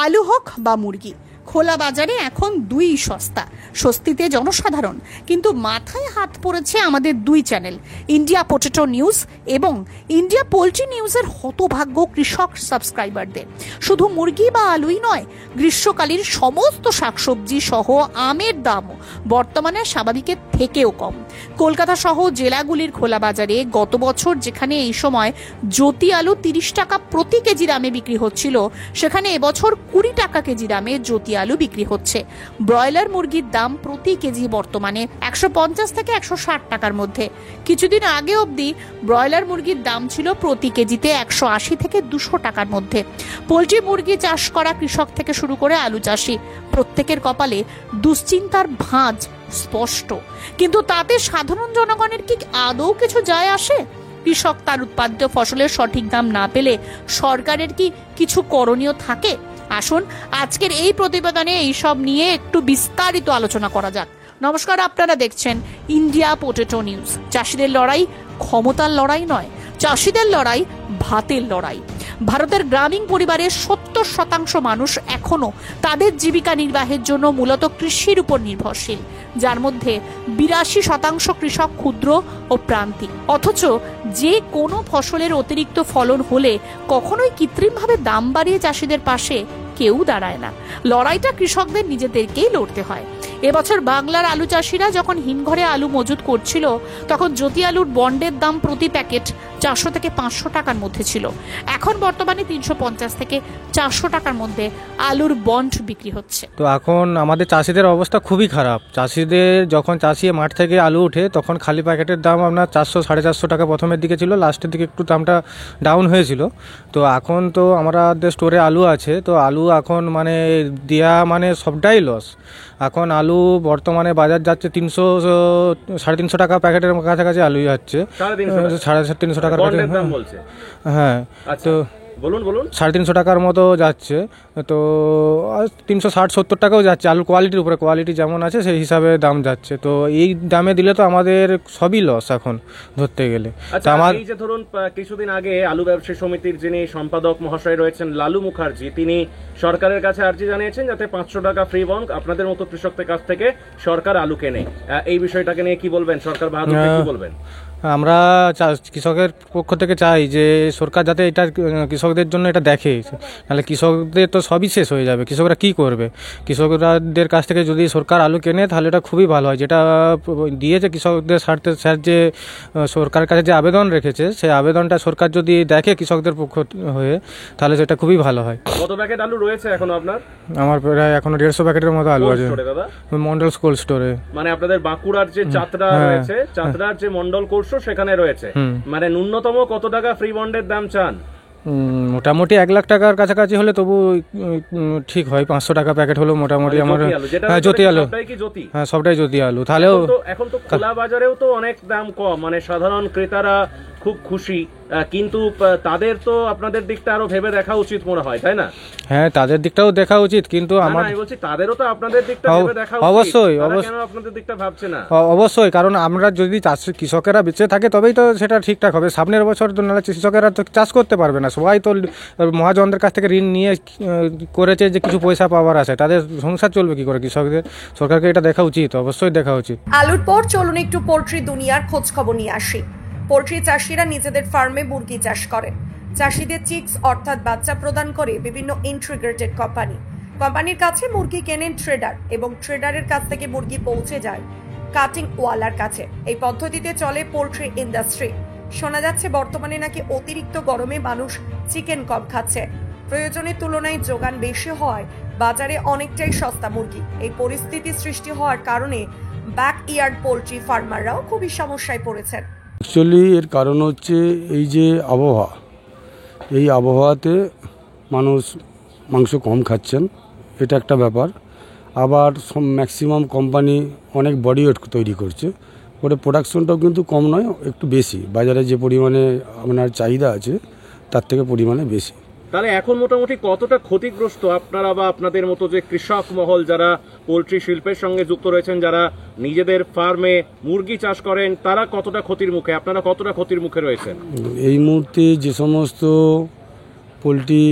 আলু হোক বা মুরগি, খোলা বাজারে এখন দুই সস্তা, স্বস্তিতে জনসাধারণ। কিন্তু মাথায় হাত পড়েছে আমাদের দুই চ্যানেল, ইন্ডিয়া পটেটো নিউজ এবং ইন্ডিয়া পোলট্রি নিউজের হতভাগ্য কৃষক সাবস্ক্রাইবারদের। শুধু মুরগি বা আলুই নয়, গ্রীষ্মকালীন সমস্ত শাকসবজি সহ আমের দামও বর্তমানে স্বাভাবিকের থেকেও কম। কলকাতা সহ জেলাগুলির খোলা বাজারে গত বছর যেখানে এই সময় জ্যোতি আলু 30 টাকা প্রতি কেজি দামে বিক্রি হচ্ছিল, সেখানে এবছর 20 টাকা কেজি দামে জ্যোতি আলু বিক্রি হচ্ছে। ব্রয়লার মুরগির দাম প্রতি কেজি বর্তমানে 150 থেকে 160 টাকার মধ্যে। কিছুদিন আগে অবধি ব্রয়লার মুরগির দাম ছিল প্রতি কেজিতে 180 থেকে 200 টাকার মধ্যে। পোলট্রি মুরগি চাষ করা কৃষক থেকে শুরু করে আলু চাষি, প্রত্যেকের কপালে দুশ্চিন্তার ভাঁজ স্পষ্ট। কিন্তু তাতে সাধারণ জনগণের কি আদৌ কিছু যায় আসে? কৃষক তার উৎপাদিত ফসলের সঠিক দাম না পেলে সরকারের কি কিছু করণীয় থাকে? আসুন আজকের এই প্রতিবেদনে এইসব নিয়ে একটু বিস্তারিত আলোচনা করা যাক। নমস্কার, আপনারা দেখছেন ইন্ডিয়া পটেটো নিউজ। চাষিদের লড়াই ক্ষমতার লড়াই নয়, চাষিদের লড়াই ভাতের লড়াই। ভারতের গ্রামীণ পরিবারের 70% মানুষ এখনো তাদের জীবিকা নির্বাহের জন্য মূলত কৃষির উপর নির্ভরশীল, যার মধ্যে 82% কৃষক ক্ষুদ্র ও প্রান্তিক। অথচ যে কোনো ফসলের অতিরিক্ত ফলন হলে কখনোই কৃত্রিমভাবে দাম বাড়িয়ে চাষিদের পাশে কেউ দাঁড়ায় না। লড়াইটা কৃষকদের নিজেদেরকেই লড়তে হয়। এবছর বাংলার আলু চাষিরা যখন হিমঘরে আলু মজুত করছিল, তখন জ্যোতি আলুর বন্ডের দাম প্রতি প্যাকেট 400 থেকে 500 টাকার মধ্যে ছিল। এখন বর্তমানে 350 থেকে 400 টাকার মধ্যে আলুর বন্ড বিক্রি হচ্ছে। তো এখন আমাদের চাষিদের অবস্থা খুবই খারাপ। চাষিদের যখন চাষিয়ে মাঠ থেকে আলু উঠে, তখন খালি প্যাকেটের দাম আপনার 400-450 টাকা প্রথমের দিকে ছিল, লাস্টের দিকে একটু দামটা ডাউন হয়েছিল। তো এখন তো আমাদের স্টোরে আলু আছে, তো আলু এখন মানে দেয়া মানে সবটাই লস। এখন আলু বর্তমানে বাজার যাচ্ছে 300-350 টাকা প্যাকেটের কাছাকাছি আলুই যাচ্ছে, 350 টাকার কাছে। হ্যাঁ, তো বলুন 350 টাকার মতো যাচ্ছে। তো 360-70 টাকাও যাচ্ছে। আলুর কোয়ালিটির উপরে, কোয়ালিটি যেমন আছে সেই হিসাবে দাম যাচ্ছে। তো এই দামে দিলে তো আমাদের সবই লস এখন ধরতে গেলে। আচ্ছা, এই যে ধরুন কিছুদিন আগে আলু ব্যবসায়ী সমিতির যিনি সম্পাদক মহাশয় রয়েছেন লালু মুখার্জি, তিনি সরকারের কাছে আর্জি জানিয়েছেন যাতে 500 টাকা ফ্রি বন্ড আপনাদের মতো কৃষকদের কাছ থেকে সরকার আলু কেনে। এই বিষয়টাকে নিয়ে কি বলবেন? সরকার বাহাদুরকে কি বলবেন? আমরা কৃষকের পক্ষ থেকে চাই যে সরকার যাতে এটা কৃষকদের জন্য এটা দেখে, নাহলে কৃষকদের তো সবই শেষ হয়ে যাবে। কৃষকরা কি করবে? কৃষকদের কাছ থেকে যদি সরকার আলু কেনে তাহলে এটা খুবই ভালো হয়। যেটা দিয়েছে কৃষকদের স্বার্থে, স্যার যে সরকারের কাছে যে আবেদন রেখেছে, সেই আবেদনটা সরকার যদি দেখে কৃষকদের পক্ষ হয়ে, তাহলে সেটা খুবই ভালো হয়। কত প্যাকেট আলু রয়েছে এখন আপনার? আমার প্রায় এখনো 150 প্যাকেটের মতো আলু আছে মন্ডল কোল্ড স্টোরে। মানে আপনাদের বাঁকুড়ার যে চাতরা রয়েছে, চাতরার যে মন্ডল কোল্ড স্টোর সেখানে রয়েছে। মানে ন্যূনতম কত টাকা ফ্রি বন্ডের দাম চান? মোটামুটি 1 লাখ টাকার কাছাকাছি হলে তবু ঠিক হয়। 500 টাকা প্যাকেট হলো মোটামুটি আমার। হ্যাঁ, জ্যোতি আলু, হ্যাঁ সবটাই জ্যোতি আলু। তাহলেও এখন তো খোলা বাজারেও তো অনেক দাম কম, মানে সাধারণ ক্রেতারা খুব খুশি, কিন্তু তাদের তো আপনাদের দিকটা আরো ভেবে দেখা উচিত মনে হয়, তাই না? হ্যাঁ, তাদের দিকটাও দেখা উচিত, কিন্তু আমি বলছি তাদেরও তো আপনাদের দিকটা ভেবে দেখা উচিত। অবশ্যই, কেন আপনাদের দিকটা ভাবছে না? অবশ্যই, কারণ আমরা যদি কৃষকেরা বেঁচে থাকে তবেই তো সেটা ঠিকঠাক হবে। সামনের বছর তো নাহলে কৃষকেরা তো চাষ করতে পারবে না। সবাই তো মহাজনদের কাছ থেকে ঋণ নিয়ে করেছে যে কিছু পয়সা পাওয়ার আছে, তাদের সংসার চলবে কি করে? কৃষকদের সরকারকে এটা দেখা উচিত, অবশ্যই দেখা উচিত। আলুর পর চলুন একটু পোল্ট্রি দুনিয়ার খোঁজ খবর নিয়ে আসি। পোল্ট্রি চাষিরা নিজেদের ফার্মে মুরগি চাষ করেন। চাষিদের চিক্স অর্থাৎ বাচ্চা প্রদান করে বিভিন্ন ইন্টিগ্রেটেড কোম্পানির কাছে মুরগি কেনেন ট্রেডার, এবং ট্রেডারের কাছ থেকে মুরগি পৌঁছে যায় কাটিং ওয়ালার কাছে। এই পদ্ধতিতে চলে পোল্ট্রি ইন্ডাস্ট্রি। শোনা যাচ্ছে বর্তমানে নাকি অতিরিক্ত গরমে মানুষ চিকেন কম খাচ্ছে। প্রয়োজনের তুলনায় যোগান বেশি হওয়ায় বাজারে অনেকটাই সস্তা মুরগি। এই পরিস্থিতি সৃষ্টি হওয়ার কারণে ব্যাকইয়ার্ড পোল্ট্রি ফার্মাররাও খুবই সমস্যায় পড়েছেন। অ্যাকচুয়ালি এর কারণ হচ্ছে এই যে আবহাওয়া, এই আবহাওয়াতে মানুষ মাংস কম খাচ্ছেন, এটা একটা ব্যাপার। আবার ম্যাক্সিমাম কোম্পানি অনেক বডি ওয়েট তৈরি করছে, ওটা প্রোডাকশনটাও কিন্তু কম নয়, একটু বেশি। বাজারে যে পরিমাণে আপনার চাহিদা আছে তার থেকে পরিমাণে বেশি। তাহলে এখন মোটামুটি কতটা ক্ষতিগ্রস্ত আপনারা বা আপনাদের মতো যে কৃষক মহল যারা পোল্ট্রি শিল্পের সঙ্গে যুক্ত রয়েছেন, যারা নিজেদের ফার্মে মুরগি চাষ করেন, তারা কতটা ক্ষতির মুখে, আপনারা কতটা ক্ষতির মুখে রয়েছেন? এই মুহূর্তে যে সমস্ত পোল্ট্রি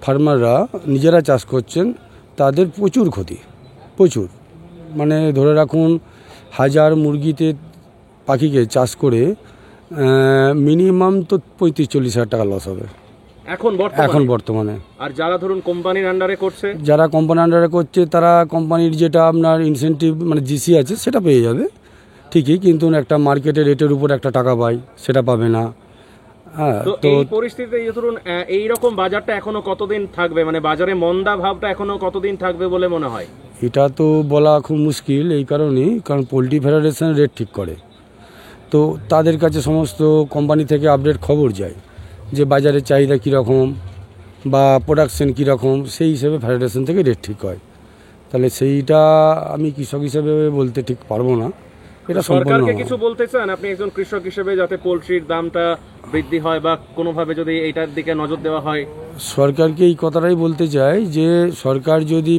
ফার্মাররা নিজেরা চাষ করছেন তাদের প্রচুর ক্ষতি, প্রচুর। মানে ধরে রাখুন 1000 মুরগিতে পাখিকে চাষ করে মিনিমাম তো 35-40 হাজার টাকা লস হবে এখন বর্তমানে। আর যারা ধরুন কোম্পানির আন্ডারে করছে, যারা কোম্পানির আন্ডারে করছে তারা কোম্পানির যেটা আপনার ইনসেন্টিভ মানে জিসি আছে সেটা পেয়ে যাবে ঠিকই, কিন্তু একটা মার্কেটের রেটের উপর একটা টাকা পায় সেটা পাবে না। হ্যাঁ, তো এই পরিস্থিতিতে ধরুন এই রকম বাজারটা এখনো কতদিন থাকবে, মানে বাজারে মন্দা ভাবটা এখনো কতদিন থাকবে বলে মনে হয়? এটা তো বলা খুব মুশকিল, এই কারণেই কারণ পোলট্রি ফেডারেশন রেট ঠিক করে, তো তাদের কাছে সমস্ত কোম্পানি থেকে আপডেট খবর যায় যে বাজারের চাহিদা কীরকম বা প্রোডাকশন কীরকম, সেই হিসেবে ফেডারেশন থেকে রেট ঠিক হয়। তাহলে সেইটা আমি কৃষক হিসেবে বলতে ঠিক পারবো না। এটা সরকারকে কিছু বলতে চান আপনি একজন কৃষক হিসেবে, যাতে পোলট্রির দামটা বৃদ্ধি হয় বা কোনোভাবে যদি এইটার দিকে নজর দেওয়া হয়? সরকারকে এই কথাটাই বলতে চাই যে সরকার যদি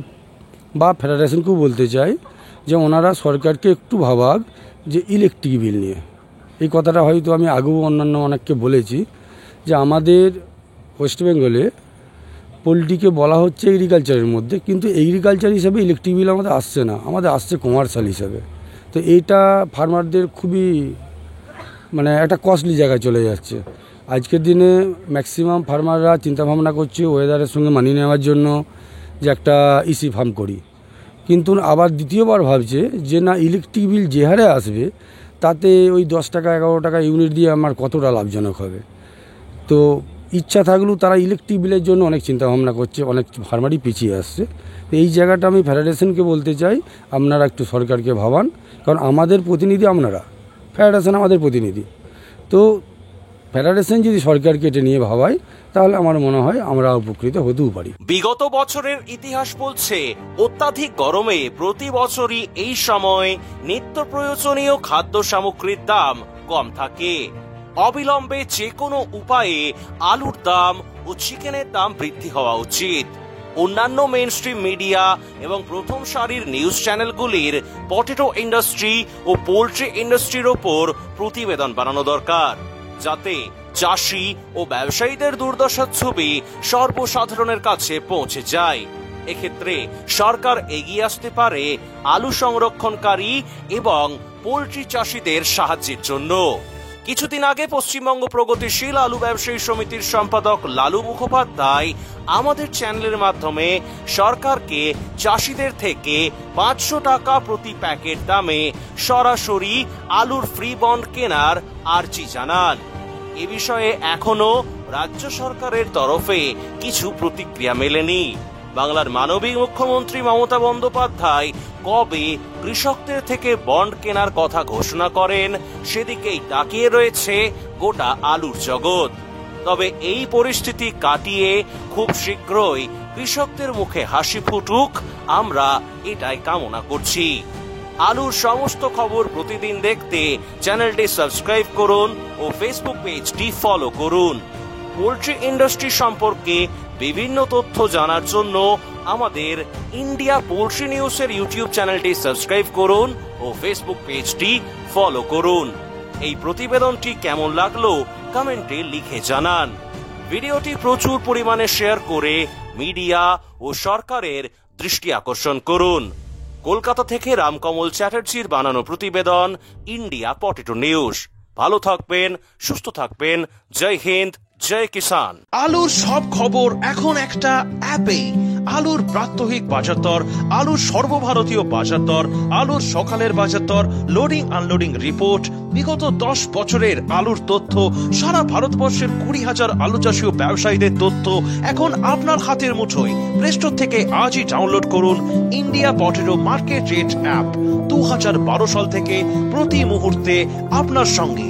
বা ফেডারেশনকেও বলতে চাই যে ওনারা সরকারকে একটু ভাবাক যে ইলেকট্রিক বিল নিয়ে। এই কথাটা হয়তো আমি আগেও অন্যান্য অনেককে বলেছি যে আমাদের ওয়েস্ট বেঙ্গলে পোলট্রিকে বলা হচ্ছে এগ্রিকালচারের মধ্যে, কিন্তু এগ্রিকালচার হিসাবে ইলেকট্রিক বিল আমাদের আসছে না, আমাদের আসছে কমার্শিয়াল হিসাবে। তো এইটা ফার্মারদের খুবই মানে একটা কস্টলি জায়গায় চলে যাচ্ছে। আজকের দিনে ম্যাক্সিমাম ফার্মাররা চিন্তাভাবনা করছে ওয়েদারের সঙ্গে মানিয়ে নেওয়ার জন্য যে একটা ইসি ফার্ম করি, কিন্তু আবার দ্বিতীয়বার ভাবছে যে না ইলেকট্রিক বিল যে হারে আসবে তাতে ওই 10 টাকা 11 টাকা ইউনিট দিয়ে আমার কতটা লাভজনক হবে। তো ইচ্ছা থাকলেও তারা ইলেকট্রিক বিলের জন্য অনেক চিন্তাভাবনা করছে, অনেক ফার্মারই পিছিয়ে আসছে। তো এই জায়গাটা আমি ফেডারেশনকে বলতে চাই আপনারা একটু সরকারকে ভাবান, কারণ আমাদের প্রতিনিধি আপনারা, ফেডারেশন আমাদের প্রতিনিধি। তো ফেডারেশন যদি সরকারকে এটা নিয়ে ভাবায় তাহলে আমার মনে হয় আমরা উপকৃত হতেও পারি। বিগত বছরের ইতিহাস বলছে অত্যাধিক গরমে প্রতি বছরই এই সময় নিত্য প্রয়োজনীয় খাদ্য সামগ্রীর দাম কম থাকে। অবিলম্বে যে কোনো উপায়ে আলুর দাম ও চিকেনের দাম বৃদ্ধি হওয়া উচিত। অন্যান্য মেইনস্ট্রিম মিডিয়া এবং প্রথম সারির নিউজ চ্যানেলগুলির পটেটো ইন্ডাস্ট্রি ও পোল্ট্রি ইন্ডাস্ট্রির ওপর প্রতিবেদন বানানো দরকার, যাতে চাষি ও ব্যবসায়ীদের দুর্দশার ছবি সর্বসাধারণের কাছে পৌঁছে যায়। এক্ষেত্রে সরকার এগিয়ে আসতে পারে আলু সংরক্ষণকারী এবং পোল্ট্রি চাষিদের সাহায্যের জন্য। কিছুদিন আগে পশ্চিমবঙ্গ প্রগতিশীল আলু ব্যবসায়ী সমিতির সম্পাদক লালু মুখোপাধ্যায় আমাদের চ্যানেলের মাধ্যমে সরকারকে চাষিদের থেকে 500 টাকা প্রতি প্যাকেট দামে সরাসরি আলুর ফ্রি বন্ড কেনার আর্জি জানান। এ বিষয়ে এখনো রাজ্য সরকারের তরফে কিছু প্রতিক্রিয়া মেলেনি। বাংলার মানবিক মুখ্যমন্ত্রী মমতা বন্দ্যোপাধ্যায় কবে কৃষকদের থেকে বন্ড কেনার কথা ঘোষণা করেন সেদিকেই তাকিয়ে রয়েছে গোটা আলুর জগৎ। তবে এই পরিস্থিতি কাটিয়ে খুব শীঘ্রই কৃষকদের মুখে হাসি ফুটুক, আমরা এটাই কামনা করছি। আলুর সমস্ত খবর প্রতিদিন দেখতে চ্যানেলটি সাবস্ক্রাইব করুন ও ফেসবুক পেজটি ফলো করুন। পোল্ট্রি ইন্ডাস্ট্রি সম্পর্কে বিভিন্ন তথ্য জানার জন্য আমাদের ইন্ডিয়া পোল্ট্রি নিউজের ইউটিউব চ্যানেলটি সাবস্ক্রাইব করুন ও ফেসবুক পেজটি ফলো করুন। এই প্রতিবেদনটি কেমন লাগলো কমেন্টে লিখে জানান। ভিডিওটি প্রচুর পরিমাণে শেয়ার করে মিডিয়া ও সরকারের দৃষ্টি আকর্ষণ করুন। কলকাতা থেকে রামকমল চ্যাটার্জির বানানো প্রতিবেদন, ইন্ডিয়া পটেটো নিউজ। ভালো থাকবেন, সুস্থ থাকবেন। জয় হিন্দ, জয় কিষান। আলুর সব খবর এখন একটা অ্যাপে। আলুর প্রাত্যহিক বাজারদর, আলুর সর্বভারতীয় বাজারদর, আলুর সকালের বাজারদর, লোডিং আনলোডিং রিপোর্ট, বিগত 10 বছরের আলুর তথ্য, সারা ভারতবর্ষের 20,000 আলু চাষী ও ব্যবসায়ীদের তথ্য এখন আপনার হাতের মুঠোয়। প্লে স্টোর থেকে আজই ডাউনলোড করুন India potato market rate app. 2012 সাল থেকে প্রতি মুহূর্তে আপনার সঙ্গে।